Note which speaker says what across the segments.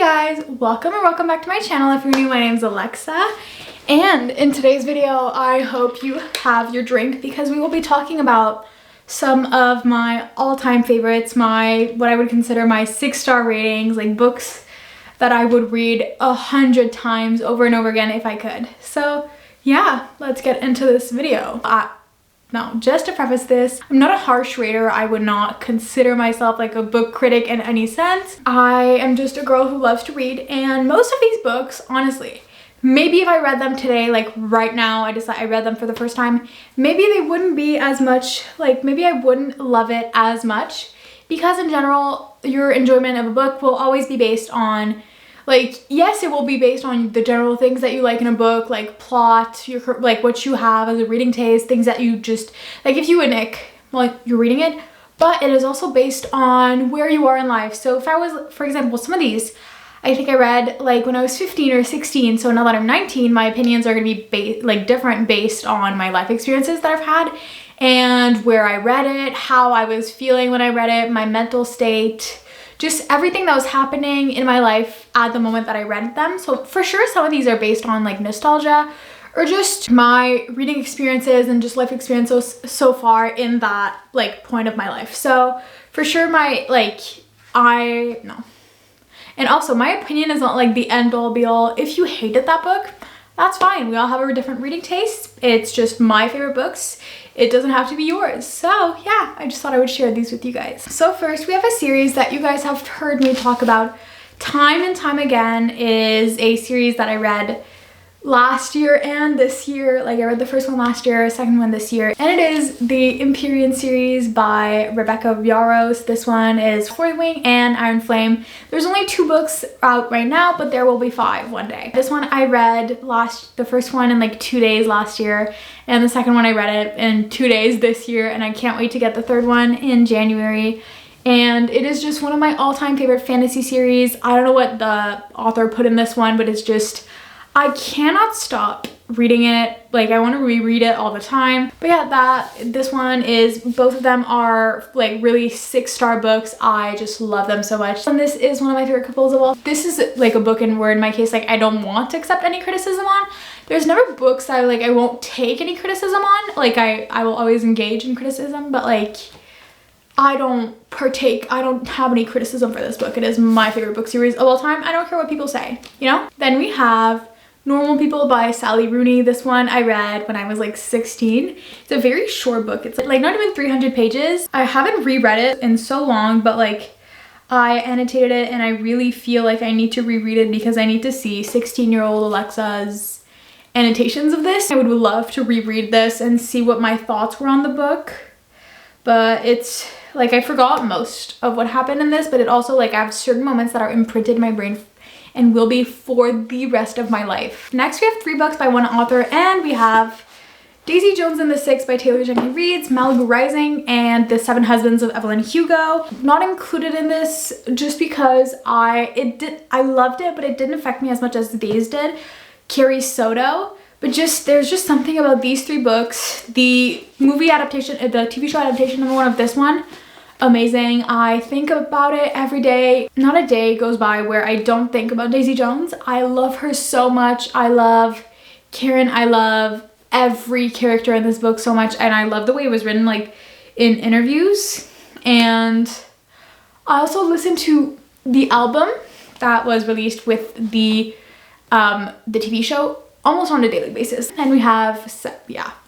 Speaker 1: guys, welcome back to my channel. If you're new, my name's Alexa, and in today's video I hope you have your drink because we will be talking about some of my all-time favorites, what I would consider my 6-star ratings, like books that I would read 100 times over and over again if I could. So yeah, let's get into this video. Now, just to preface this, I'm not a harsh rater. I would not consider myself like a book critic in any sense. I am just a girl who loves to read, and most of these books, honestly, maybe if I read them today, like right now, I read them for the first time, maybe they wouldn't be as much, like maybe I wouldn't love it as much, because in general, your enjoyment of a book will always be based on, like, yes, it will be based on the general things that you like in a book, like plot, like what you have as a reading taste, things that you just, like if you and Nick, like you're reading it, but it is also based on where you are in life. So if I was, for example, some of these, I think I read like when I was 15 or 16, so now that I'm 19, my opinions are going to be different based on my life experiences that I've had and where I read it, how I was feeling when I read it, my mental state, just everything that was happening in my life at the moment that I read them. So for sure, some of these are based on like nostalgia or just my reading experiences and just life experiences so far in that like point of my life. So for sure and also my opinion is not like the end all be all. If you hated that book, that's fine. We all have our different reading tastes. It's just my favorite books. It doesn't have to be yours. So yeah, I just thought I would share these with you guys. So first, we have a series that you guys have heard me talk about time and time again. Is a series that I read last year and this year. Like I read the first one last year, second one this year. And it is the Empyrean series by Rebecca Yarros. This one is Fourth Wing and Iron Flame. There's only 2 books out right now, but there will be 5 one day. This one I read the first one in like 2 days last year, and the second one I read it in 2 days this year, and I can't wait to get the third one in January. And it is just one of my all-time favorite fantasy series. I don't know what the author put in this one, but it's just, I cannot stop reading it. Like I want to reread it all the time. But yeah, this one is, both of them are like really 6-star books. I just love them so much. And this is one of my favorite couples of all. This is like a book in where in my case, like I don't want to accept any criticism on. There's never books I won't take any criticism on. Like I will always engage in criticism, but like I don't have any criticism for this book. It is my favorite book series of all time. I don't care what people say, you know? Then we have Normal People by Sally Rooney. This one I read when I was like 16. It's a very short book. It's like not even 300 pages. I haven't reread it in so long, but like I annotated it and I really feel like I need to reread it because I need to see 16-year-old Alexa's annotations of this. I would love to reread this and see what my thoughts were on the book. But it's like I forgot most of what happened in this, but it also like I have certain moments that are imprinted in my brain and will be for the rest of my life. Next, we have 3 books by one author, and we have Daisy Jones and the Six by Taylor Jenkins Reid, Malibu Rising, and The Seven Husbands of Evelyn Hugo. Not included in this just because I loved it, but it didn't affect me as much as these did. Carrie Soto. But there's just something about these 3 books. The movie adaptation, the TV show adaptation number 1 of this one, amazing. I think about it every day. Not a day goes by where I don't think about Daisy Jones. I love her so much. I love Karen. I love every character in this book so much, and I love the way it was written, like in interviews. And I also listened to the album that was released with the TV show almost on a daily basis. And we have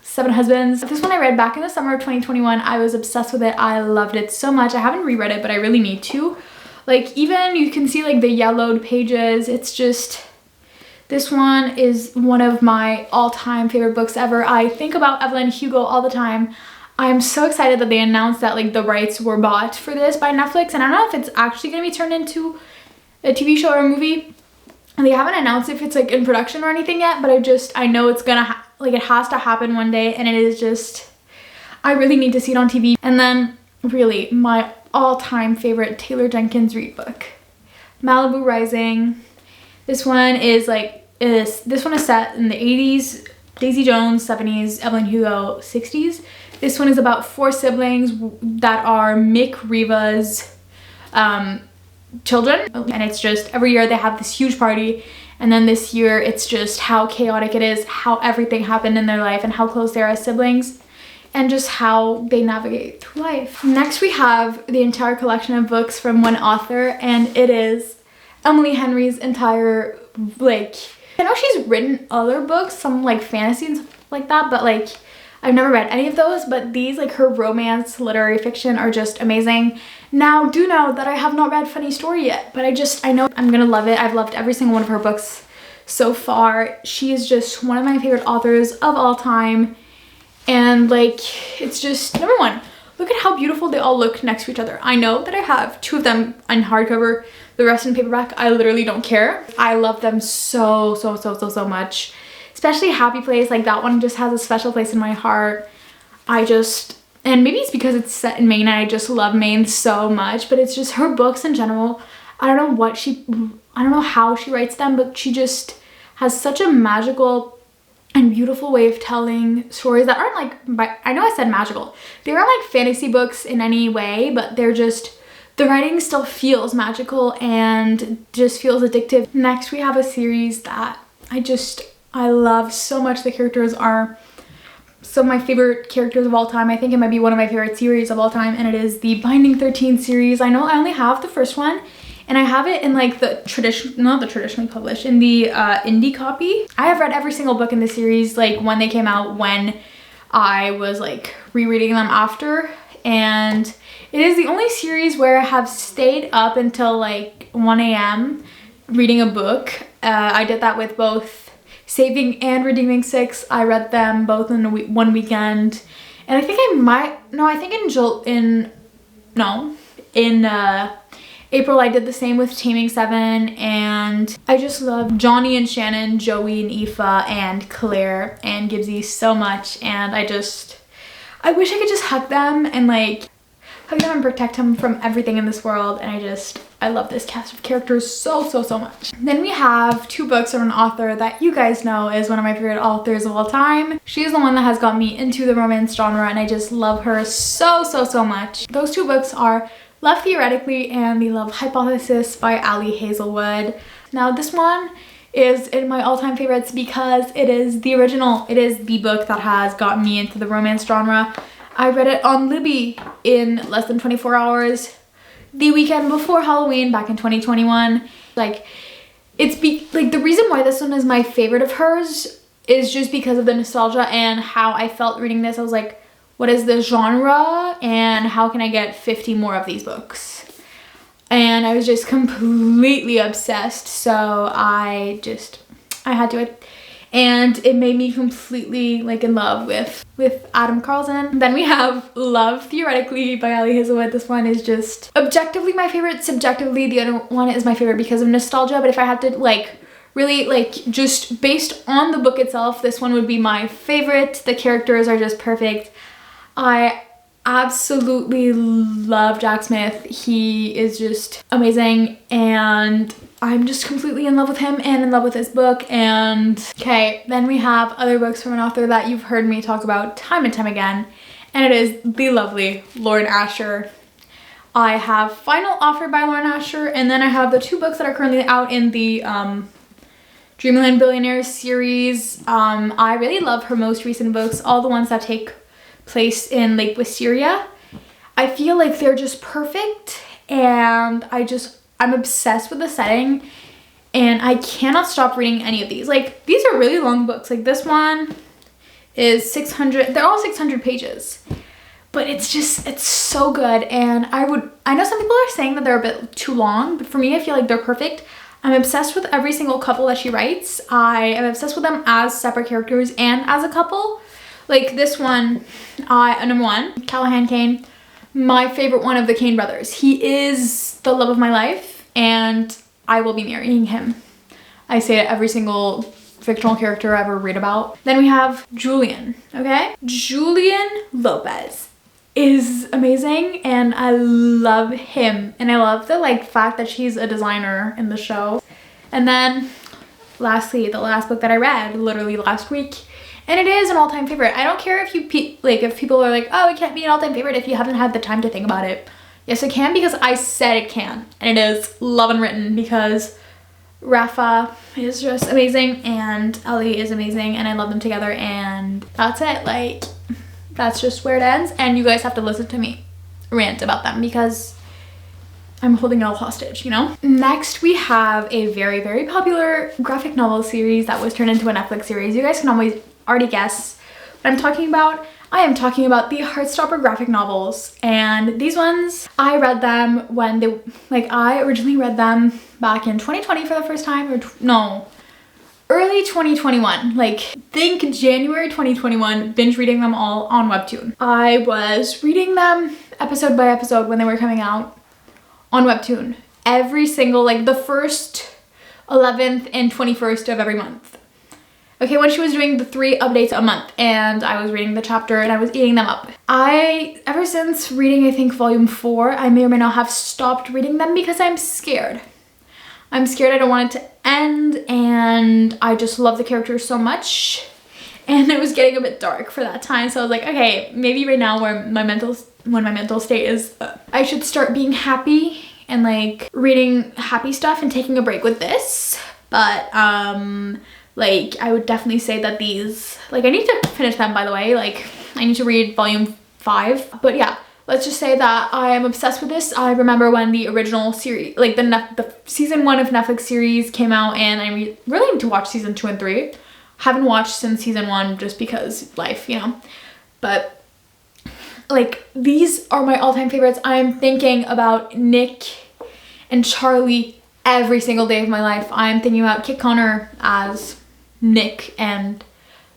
Speaker 1: Seven Husbands. This one I read back in the summer of 2021. I was obsessed with it. I loved it so much. I haven't reread it, but I really need to. Like even you can see like the yellowed pages. It's just, this one is one of my all-time favorite books ever. I think about Evelyn Hugo all the time. I'm so excited that they announced that like the rights were bought for this by Netflix, and I don't know if it's actually going to be turned into a TV show or a movie. And they haven't announced if it's like in production or anything yet, but I know it's gonna it has to happen one day, and it is just, I really need to see it on TV. And then really my all-time favorite Taylor Jenkins Reid book, Malibu Rising. This one is this one is set in the 80s, Daisy Jones 70s, Evelyn Hugo 60s. This one is about 4 siblings that are Mick Riva's children, and it's just every year they have this huge party, and then this year it's just how chaotic it is, how everything happened in their life, and how close they are as siblings, and just how they navigate through life. Next we have the entire collection of books from one author, and it is Emily Henry's entire, like, I know she's written other books, some like fantasy and stuff like that, but like I've never read any of those, but these, like her romance literary fiction, are just amazing. Now, do know that I have not read Funny Story yet, but I know I'm gonna love it. I've loved every single one of her books so far. She is just one of my favorite authors of all time. And like, it's just, number one, look at how beautiful they all look next to each other. I know that I have 2 of them on hardcover, the rest in paperback. I literally don't care. I love them so much. Especially Happy Place, like that one just has a special place in my heart. And maybe it's because it's set in Maine and I just love Maine so much, but it's just her books in general. I don't know how she writes them, but she just has such a magical and beautiful way of telling stories that aren't like, I know I said magical. They aren't like fantasy books in any way, but they're just, the writing still feels magical and just feels addictive. Next, we have a series that I love so much. The characters are some of my favorite characters of all time. I think it might be one of my favorite series of all time, and it is the Binding 13 series. I know I only have the first one, and I have it in like the not the traditionally published, in the indie copy. I have read every single book in the series, like when they came out, when I was like rereading them after, and it is the only series where I have stayed up until like 1 a.m. reading a book. I did that with both Saving and Redeeming 6. I read them both in one weekend, and I think in April I did the same with Taming 7, and I just love Johnny and Shannon, Joey and Aoife, and Claire and Gibbsy so much, and I wish I could just hug them and like hug them and protect them from everything in this world, and I love this cast of characters so much. Then we have 2 books from an author that you guys know is one of my favorite authors of all time. She is the one that has got me into the romance genre, and I just love her so much. Those 2 books are Love Theoretically and The Love Hypothesis by Ali Hazelwood. Now this one is in my all-time favorites because it is the original. It is the book that has gotten me into the romance genre. I read it on Libby in less than 24 hours. The weekend before Halloween back in 2021. Like, the reason why this one is my favorite of hers is just because of the nostalgia and how I felt reading this. I was like, what is the genre and how can I get 50 more of these books? And I was just completely obsessed, so I had to. And it made me completely like in love with Adam Carlson. Then we have Love Theoretically by Ali Hazelwood. This one is just objectively my favorite. Subjectively, the other one is my favorite because of nostalgia. But if I had to like really like just based on the book itself, this one would be my favorite. The characters are just perfect. I absolutely love Jack Smith. He is just amazing, and I'm just completely in love with him and in love with this book. And okay, then we have other books from an author that you've heard me talk about time and time again, and it is the lovely Lauren Asher. I have Final Offer by Lauren Asher, and then I have the 2 books that are currently out in the Dreamland Billionaires series. I really love her most recent books, all the ones that take place in Lake Wisteria. I feel like they're just perfect, and I'm obsessed with the setting, and I cannot stop reading any of these. Like, these are really long books. Like, this one is 600, they're all 600 pages, but it's so good. And I know some people are saying that they're a bit too long, but for me, I feel like they're perfect. I'm obsessed with every single couple that she writes. I am obsessed with them as separate characters and as a couple. Like this one, number 1, Callahan Kane, my favorite one of the Kane brothers. He is the love of my life, and I will be marrying him. I say it every single fictional character I ever read about. Then we have Julian, okay? Julian Lopez is amazing, and I love him. And I love the like fact that she's a designer in the show. And then lastly, the last book that I read literally last week, and it is an all-time favorite. I don't care if if people are like, oh, it can't be an all-time favorite if you haven't had the time to think about it. Yes, it can, because I said it can. And it is Love Unwritten, because Rafa is just amazing and Ellie is amazing and I love them together, and that's it. Like, that's just where it ends, and you guys have to listen to me rant about them because I'm holding it all hostage, you know? Next, we have a very, very popular graphic novel series that was turned into a Netflix series. You guys can always already guess what I'm talking about. I am talking about the Heartstopper graphic novels, and these ones, I read them when they, like, I originally read them back in 2020 for the first time, or no, early 2021, like think January 2021, binge reading them all on Webtoon. I was reading them episode by episode when they were coming out on Webtoon, every single, like the first, 11th, and 21st of every month. Okay, when she was doing the 3 updates a month, and I was reading the chapter and I was eating them up. Ever since reading, I think volume 4, I may or may not have stopped reading them because I'm scared. I'm scared I don't want it to end, and I just love the characters so much. And it was getting a bit dark for that time, so I was like, okay, maybe right now when my mental state is, I should start being happy and like reading happy stuff and taking a break with this. But like, I would definitely say that these, like, I need to finish them, by the way. Like, I need to read volume 5. But yeah, let's just say that I am obsessed with this. I remember when the original series, like the season 1 of Netflix series came out, and I really need to watch season 2 and 3. Haven't watched since season 1 just because life, you know. But like, these are my all-time favorites. I'm thinking about Nick and Charlie every single day of my life. I'm thinking about Kit Connor as Nick and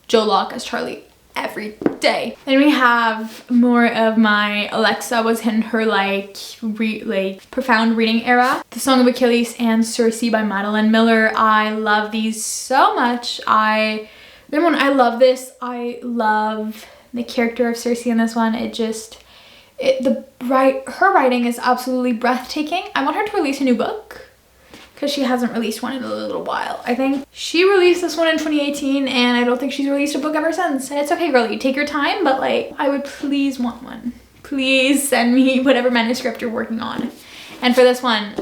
Speaker 1: Joe Locke as Charlie every day. Then we have more of my Alexa was in her like profound reading era. The Song of Achilles and Circe by Madeline Miller. I love these so much. I love this. I love the character of Circe in this one. Her writing is absolutely breathtaking. I want her to release a new book, because she hasn't released one in a little while. I think she released this one in 2018, and I don't think she's released a book ever since. And it's okay, girlie, take your time, but like, I would please want one. Please send me whatever manuscript you're working on. And for this one,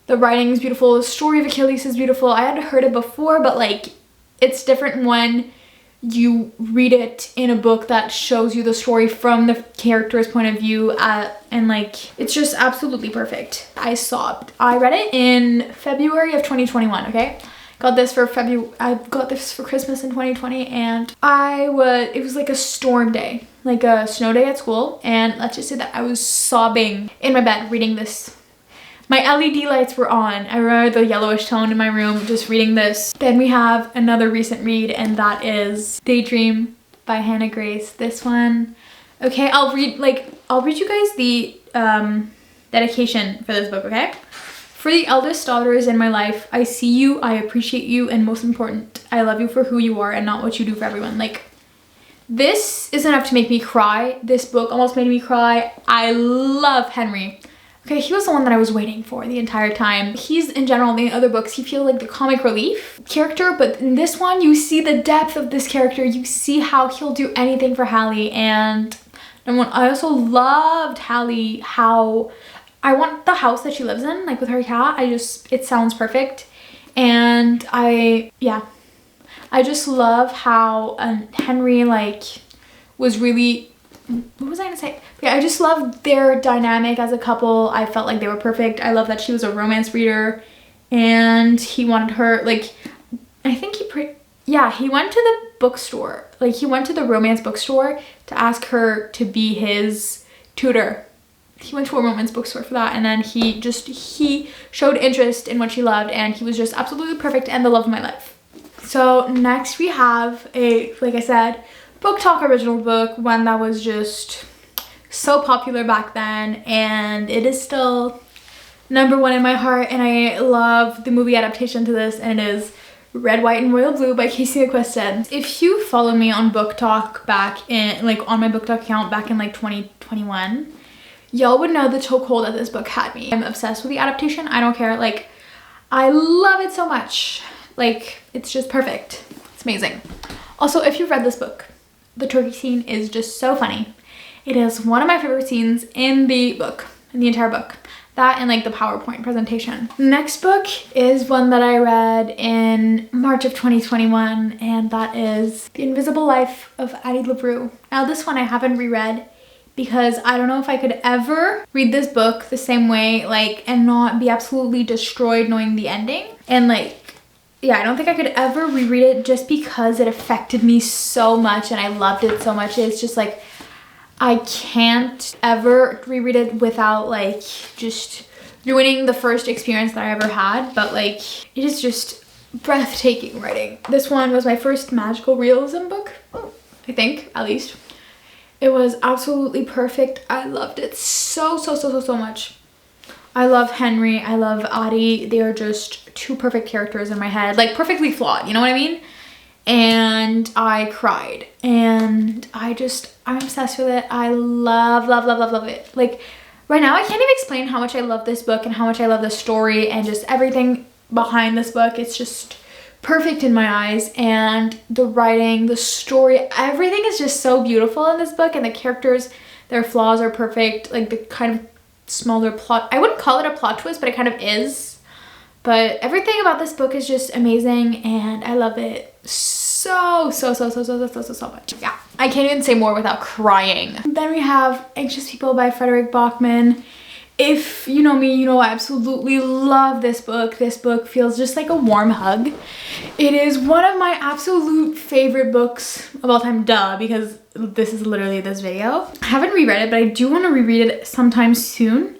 Speaker 1: the writing is beautiful, the story of Achilles is beautiful. I had heard it before, but like, it's different when you read it in a book that shows you the story from the character's point of view, and like, it's just absolutely perfect. I sobbed. I read it in February of 2021, okay? I got this for Christmas in 2020, and it was like a storm day, like a snow day at school, and let's just say that I was sobbing in my bed reading this. My LED lights were on. I remember the yellowish tone in my room just reading this. Then we have another recent read, and that is Daydream by Hannah Grace. This one, okay, I'll read you guys the dedication for this book, okay? For the eldest daughters in my life, I see you, I appreciate you, and most important, I love you for who you are and not what you do for everyone. Like, this is enough to make me cry. This book almost made me cry. I love Henry. Okay, he was the one that I was waiting for the entire time. He's, in general, in the other books, he feels like the comic relief character, but in this one, you see the depth of this character. You see how he'll do anything for Hallie, and I also loved Hallie, how I want the house that she lives in, like with her cat. It sounds perfect, and I just love how Henry, like, was really, what was I gonna say? Yeah, I just loved their dynamic as a couple. I felt like they were perfect. I love that she was a romance reader, and he wanted her, like, I think he went to the bookstore. Like, he went to the romance bookstore to ask her to be his tutor. He went to a romance bookstore for that, and then he showed interest in what she loved, and he was just absolutely perfect and the love of my life. So next we have like I said, Book Talk original book, one that was just so popular back then, and it is still #1 in my heart, and I love the movie adaptation to this, and it is Red, White, and Royal Blue by Casey McQuiston. If you follow me on Book Talk back in, like, on my Book Talk account back in like 2021, y'all would know the chokehold that this book had me. I'm obsessed with the adaptation. I don't care. Like, I love it so much. Like, it's just perfect. It's amazing. Also, if you've read this book, the turkey scene is just so funny. It is one of my favorite scenes in the book. in the entire book. That and like the PowerPoint presentation. Next book is one that I read in March of 2021, and that is The Invisible Life of Addie LaRue. Now this one I haven't reread because I don't know if I could ever read this book the same way, like, and not be absolutely destroyed knowing the ending. And like, yeah, I don't think I could ever reread it just because it affected me so much and I loved it so much. It's just like, I can't ever reread it without like just ruining the first experience that I ever had. But like, it is just breathtaking writing. This one was my first magical realism book, I think, at least. It was absolutely perfect. I loved it so much. I love Henry, I love Addie. They are just two perfect characters in my head, like perfectly flawed, you know what I mean? And I cried, and I'm obsessed with it. I love it. Like right now I can't even explain how much I love this book and how much I love the story and just everything behind this book. It's just perfect in my eyes, and the writing, the story, everything is just so beautiful in this book, and the characters, their flaws are perfect. Like the kind of smaller plot, I wouldn't call it a plot twist, but it kind of is. But everything about this book is just amazing, and I love it so much. Yeah, I can't even say more without crying. Then we have Anxious People by Frederick Bachman. If you know me, you know I absolutely love this book. This book feels just like a warm hug. It is one of my absolute favorite books of all time, duh, because this is literally this video. I haven't reread it, but I do want to reread it sometime soon.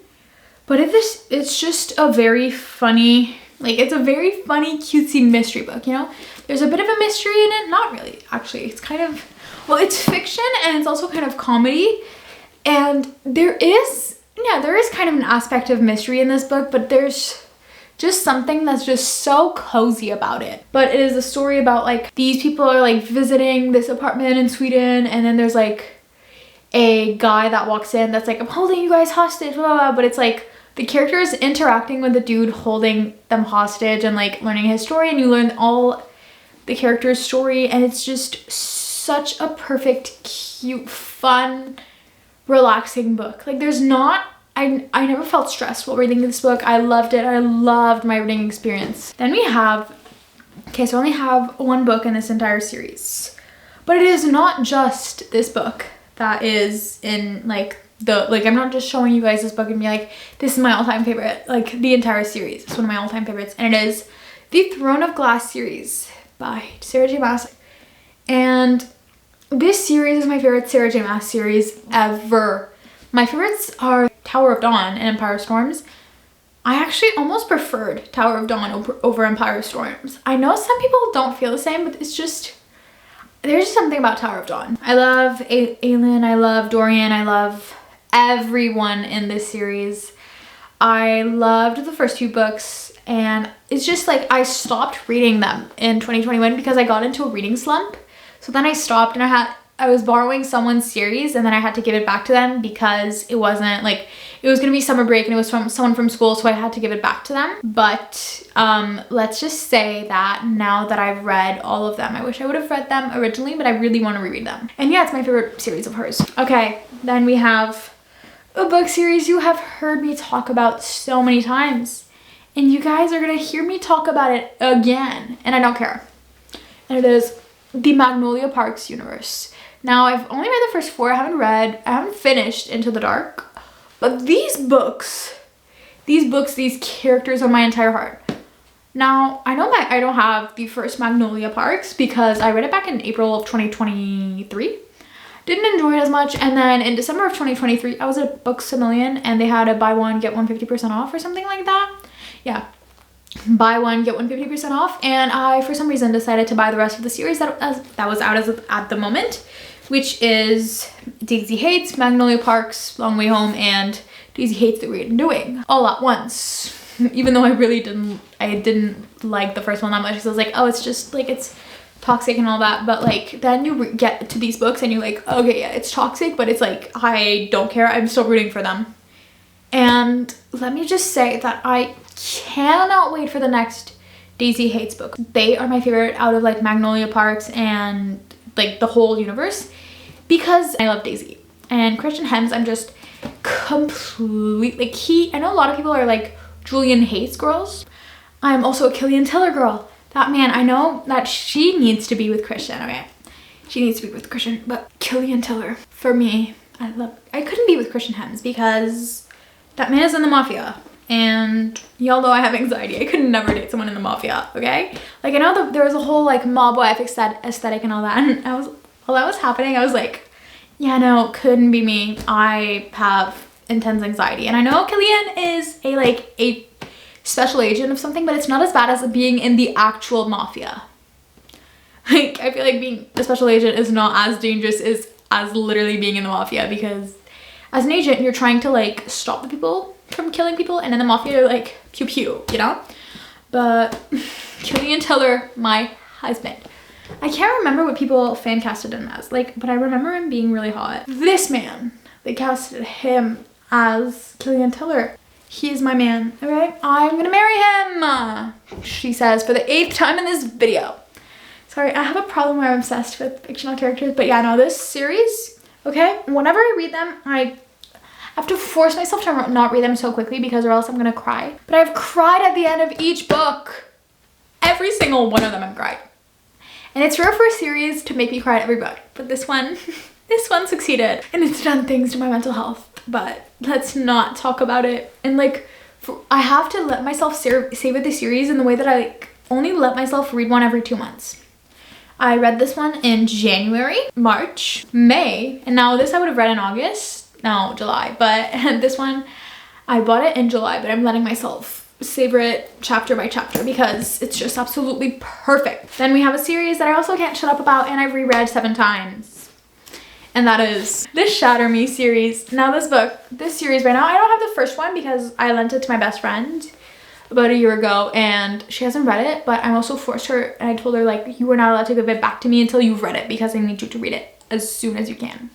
Speaker 1: But it's just a very funny, like it's a very funny, cutesy mystery book, you know? There's a bit of a mystery in it. Not really, actually. It's kind of, well, it's fiction and it's also kind of comedy. And there is kind of an aspect of mystery in this book, but there's just something that's just so cozy about it. But it is a story about like these people are like visiting this apartment in Sweden, and then there's like a guy that walks in that's like, I'm holding you guys hostage, blah, blah, blah. But it's like the characters interacting with the dude holding them hostage and like learning his story, and you learn all the character's story, and it's just such a perfect, cute, fun, relaxing book. Like there's not, I never felt stressed while reading this book. I loved it. I loved my reading experience. Then we have, okay, so I only have one book in this entire series, but it is not just this book that is in like I'm not just showing you guys this book and be like, this is my all-time favorite. Like the entire series is one of my all-time favorites, and it is the Throne of Glass series by Sarah J Maas. And this series is my favorite Sarah J Maas series ever. My favorites are Tower of Dawn and Empire of Storms. I actually almost preferred Tower of Dawn over Empire of Storms. I know some people don't feel the same, but it's just, there's just something about Tower of Dawn. I love Aelin, I love Dorian, I love everyone in this series. I loved the first few books, and it's just like I stopped reading them in 2021 because I got into a reading slump. So then I stopped, and I was borrowing someone's series, and then I had to give it back to them because it wasn't like, it was gonna be summer break and it was from someone from school, so I had to give it back to them. But let's just say that now that I've read all of them, I wish I would have read them originally, but I really want to reread them. And yeah, it's my favorite series of hers. Okay, then we have a book series you have heard me talk about so many times, and you guys are gonna hear me talk about it again, and I don't care. And it is the Magnolia Parks universe. Now, I've only read the first 4. I haven't finished Into the Dark, but these characters are my entire heart. Now, I know that I don't have the first Magnolia Parks because I read it back in April of 2023. Didn't enjoy it as much, and then in December of 2023, I was at Books A Million, and they had a buy one, get one 50% off or something like that. Yeah. Buy one, get one 50% off, and I, for some reason, decided to buy the rest of the series that was out at the moment, which is Daisy Hates, Magnolia Parks, Long Way Home, and Daisy Hates the Weird Doing all at once. Even though I didn't like the first one that much, because I was like, oh, it's just like, it's toxic and all that. But like, then you get to these books and you're like, okay, yeah, it's toxic, but it's like, I don't care, I'm still rooting for them. And let me just say that I cannot wait for the next Daisy Hates book. They are my favorite out of like Magnolia Parks and like the whole universe, because I love Daisy. And Christian Hems, I'm just completely, like I know a lot of people are like Julian hates girls. I'm also a Killian Tiller girl. That man, I know that she needs to be with Christian, okay? She needs to be with Christian, but Killian Tiller, for me, I couldn't be with Christian Hems because that man is in the mafia. And y'all know I have anxiety. I could never date someone in the mafia, okay? Like, I know there was a whole like mob wife aesthetic and all that. And while that was happening, I was like, yeah, no, couldn't be me. I have intense anxiety. And I know Killian is a special agent of something, but it's not as bad as being in the actual mafia. Like, I feel like being a special agent is not as dangerous as literally being in the mafia, because as an agent, you're trying to like stop the people from killing people, and in the mafia, you're like pew pew, you know? But Killian Tiller, my husband. I can't remember what people fan casted him as, like, but I remember him being really hot. This man, they casted him as Killian Tiller. He is my man, okay? I'm gonna marry him, she says for the 8th time in this video. Sorry, I have a problem where I'm obsessed with fictional characters, but yeah, no, this series, okay? Whenever I read them, I have to force myself to not read them so quickly because or else I'm gonna cry. But I've cried at the end of each book. Every single one of them I've cried. And it's rare for a series to make me cry at every book, but this one succeeded. And it's done things to my mental health, but let's not talk about it. And like, I have to let myself savor the series in the way that I like only let myself read one every 2 months. I read this one in January, March, May, and now this I would have read in August, no, July, but this one, I bought it in July, but I'm letting myself savor it chapter by chapter because it's just absolutely perfect. Then we have a series that I also can't shut up about and I've reread 7 times. And that is this Shatter Me series. Now this series right now, I don't have the first one because I lent it to my best friend about a year ago and she hasn't read it, but I also forced her and I told her like, you are not allowed to give it back to me until you've read it because I need you to read it as soon as you can.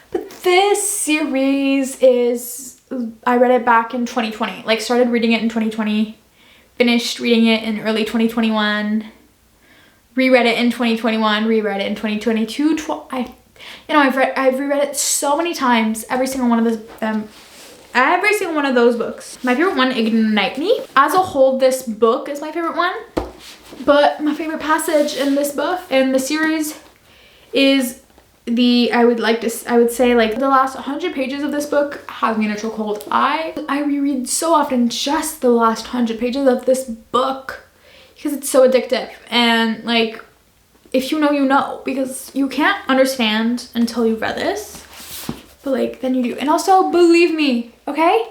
Speaker 1: But this series is, I read it back in 2020, like started reading it in 2020, finished reading it in early 2021, reread it in 2021, reread it in 2022. I've reread it so many times, every single one of those books. My favorite one, Ignite Me. As a whole, this book is my favorite one, but my favorite passage in this book, in the series, is I would say like the last 100 pages of this book have me in a chokehold. I reread so often just the last 100 pages of this book because it's so addictive. And like, if you know, you know, because you can't understand until you've read this. But like, then you do. And also, believe me, okay?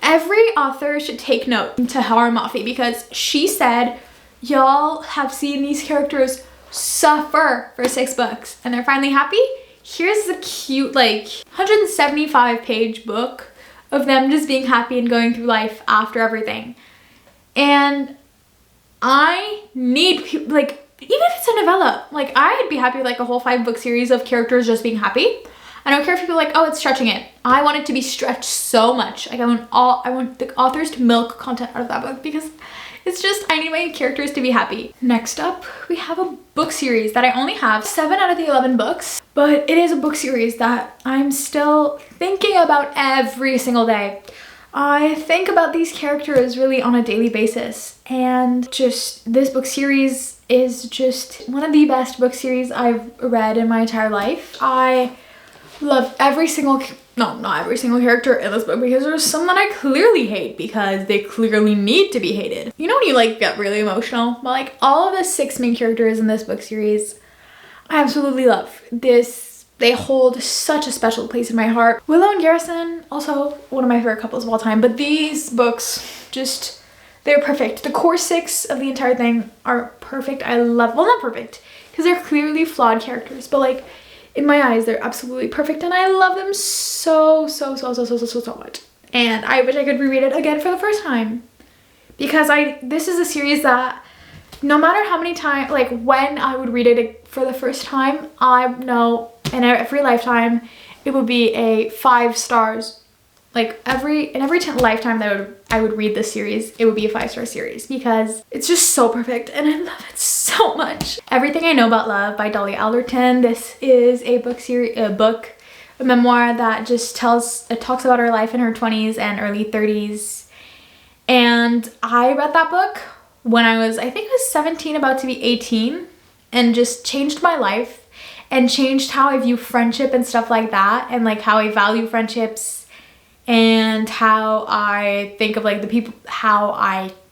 Speaker 1: Every author should take note to Hara Mafi because she said, y'all have seen these characters suffer for 6 books and they're finally happy. Here's a cute, like, 175 page book of them just being happy and going through life after everything. And I need, like, even if it's a novella, like, I'd be happy with like a whole 5-book series of characters just being happy. I don't care if people are like, oh, it's stretching it. I want it to be stretched so much. Like, I want the authors to milk content out of that book because it's just, I need my characters to be happy. Next up, we have a book series that I only have 7 out of the 11 books, but it is a book series that I'm still thinking about every single day. I think about these characters really on a daily basis, and just this book series is just one of the best book series I've read in my entire life. I love every single, no, not every single character in this book because there's some that I clearly hate because they clearly need to be hated. You know when you like get really emotional? But like all of the 6 main characters in this book series, I absolutely love. They hold such a special place in my heart. Willow and Garrison, also one of my favorite couples of all time, but these books just, they're perfect. The core 6 of the entire thing are perfect. I love, well, not perfect because they're clearly flawed characters, but like, in my eyes, they're absolutely perfect and I love them so much. And I wish I could reread it again for the first time because this is a series that no matter how many times, like when I would read it for the first time, I know in every lifetime it would be a 5 stars. Like in every 10th lifetime that I would read this series, it would be a 5-star series because it's just so perfect and I love it so much. Everything I Know About Love by Dolly Alderton. This is a book a memoir that just talks about her life in her 20s and early 30s. And I read that book when I think I was 17, about to be 18, and just changed my life and changed how I view friendship and stuff like that, and like how I value friendships and how I think of like the people,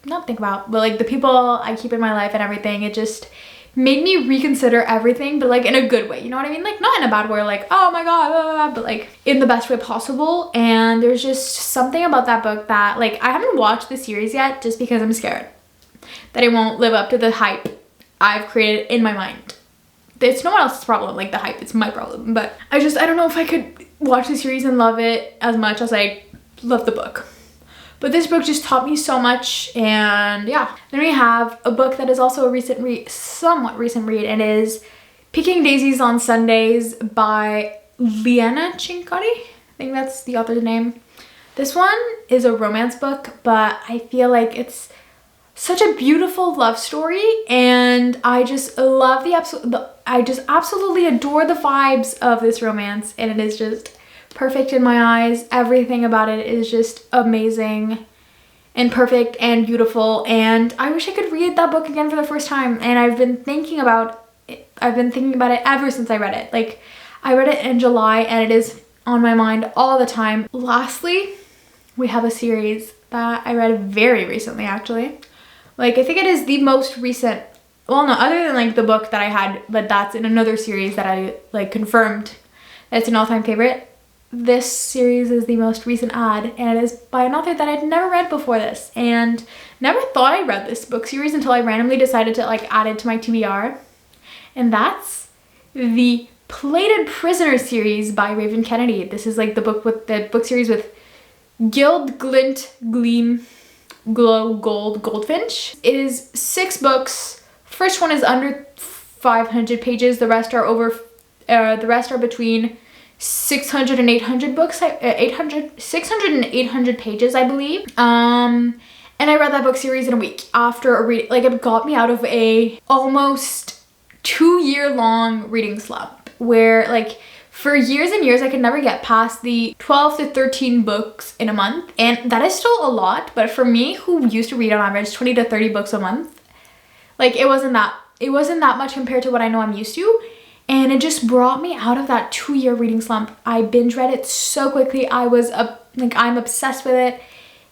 Speaker 1: not think about, but like the people I keep in my life and everything. It just made me reconsider everything, but like in a good way, you know what I mean? Like not in a bad way, like, oh my god, blah, blah, blah, but like in the best way possible. And there's just something about that book that, like, I haven't watched the series yet just because I'm scared that it won't live up to the hype I've created in my mind. It's no one else's problem, like the hype, it's my problem. But I don't know if I could watch the series and love it as much as I love the book. But this book just taught me so much, and yeah. Then we have a book that is also a somewhat recent read, and is Picking Daisies on Sundays by Liana Cincotti. I think that's the author's name. This one is a romance book, but I feel like it's such a beautiful love story, and I just love I just absolutely adore the vibes of this romance, and it is just perfect in my eyes. Everything about it is just amazing and perfect and beautiful, and I wish I could read that book again for the first time. And I've been thinking about it ever since I read it. Like, I read it in July, and it is on my mind all the time. Lastly, we have a series that I read very recently, actually. Like, I think it is the most recent, well, no, other than like the book that I had, but that's in another series that I like confirmed it's an all-time favorite. This series is the most recent ad, and it is by an author that I'd never read before this, and never thought I read this book series until I randomly decided to like add it to my TBR. And that's the Plated Prisoner series by Raven Kennedy. This is like the book series with Gild, Glint, Gleam, Glow, Gold, Goldfinch. It is 6 books. First one is under 500 pages. The rest are between 600 and 800 books. 600 and 800 pages, I believe. And I read that book series in a week after a read. Like, it got me out of a almost 2-year-long reading slump where, like, for years and years I could never get past the 12 to 13 books in a month, and that is still a lot, but for me, who used to read on average 20 to 30 books a month, like, it wasn't that much compared to what I know I'm used to. And it just brought me out of that 2-year reading slump. I binge read it so quickly. I'm obsessed with it.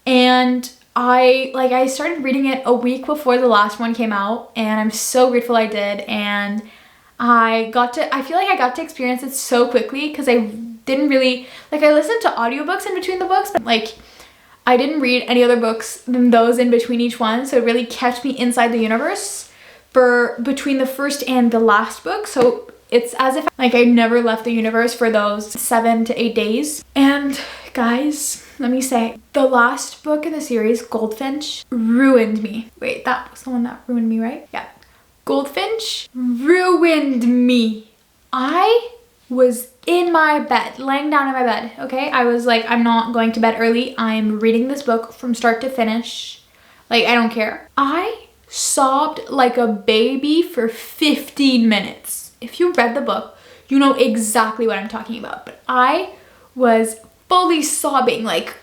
Speaker 1: And I started reading it a week before the last one came out, and I'm so grateful I did. And I feel like I got to experience it so quickly because I didn't really, like, I listened to audiobooks in between the books, but like, I didn't read any other books than those in between each one. So it really kept me inside the universe for between the first and the last book. So it's as if like I never left the universe for those 7 to 8 days. And guys, let me say, the last book in the series, Goldfinch, ruined me. Wait, that was the one that ruined me, right? Yeah. Goldfinch ruined me. I was in my bed, laying down in my bed, okay? I was like, I'm not going to bed early. I'm reading this book from start to finish. Like, I don't care. I sobbed like a baby for 15 minutes. If you read the book, you know exactly what I'm talking about. But I was fully sobbing like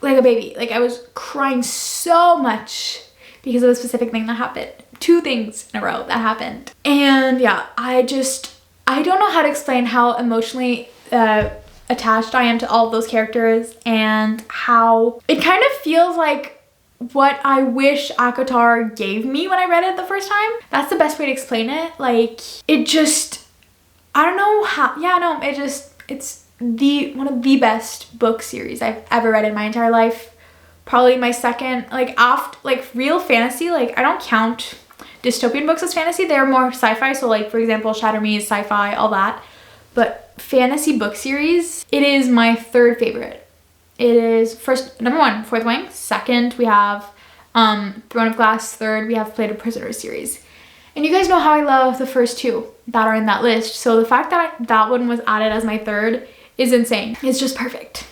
Speaker 1: a baby. Like, I was crying so much because of a specific thing that happened. 2 things in a row that happened. And yeah, I don't know how to explain how emotionally attached I am to all of those characters, and how it kind of feels like what I wish ACOTAR gave me when I read it the first time. That's the best way to explain it. Like, it just, I don't know how, yeah, no, it's one of the best book series I've ever read in my entire life. Probably my second, like, after, like, real fantasy, like, I don't count dystopian books as fantasy. They're more sci-fi, so like, for example, Shatter Me is sci-fi, all that. But fantasy book series, it is my 3rd favorite. It is number 1, Fourth Wing. 2nd, we have Throne of Glass. 3rd, we have Plated Prisoner series. And you guys know how I love the first 2 that are in that list. So the fact that that one was added as my 3rd is insane. It's just perfect.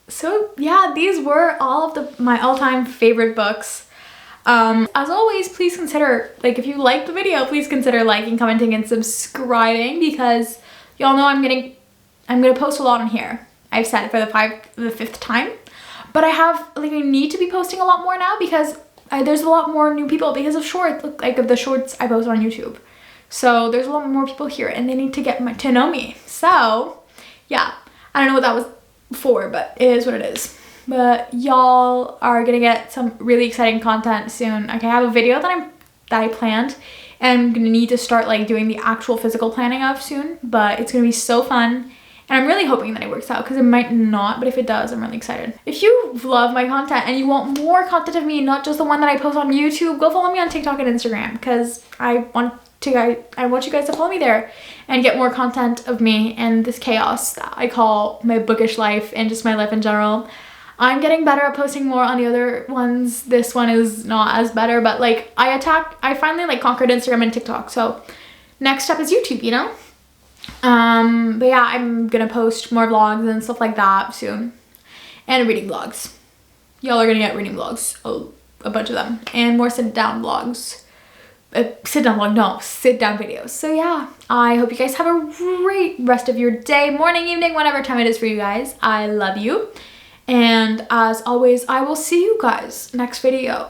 Speaker 1: So yeah, these were all of my all-time favorite books. As always, please consider, like, if you liked the video, please consider liking, commenting, and subscribing, because y'all know I'm getting I'm gonna post a lot on here. I've said it for the fifth time, but I need to be posting a lot more now because there's a lot more new people because of shorts, like of the shorts I post on YouTube. So there's a lot more people here and they need to get to know me. So yeah, I don't know what that was for, but it is what it is. But y'all are gonna get some really exciting content soon. Okay, I have a video that I planned and I'm gonna need to start like doing the actual physical planning of soon, but it's gonna be so fun. And I'm really hoping that it works out because it might not, but if it does, I'm really excited. If you love my content and you want more content of me, not just the one that I post on YouTube, go follow me on TikTok and Instagram because I want you guys to follow me there and get more content of me and this chaos that I call my bookish life and just my life in general. I'm getting better at posting more on the other ones. This one is not as better, but like I finally like conquered Instagram and TikTok. So next step is YouTube, you know? But yeah, I'm gonna post more vlogs and stuff like that soon. And reading vlogs. Y'all are gonna get reading vlogs, a bunch of them. And more sit down vlogs. Sit down videos. So yeah, I hope you guys have a great rest of your day, morning, evening, whatever time it is for you guys. I love you. And as always, I will see you guys next video.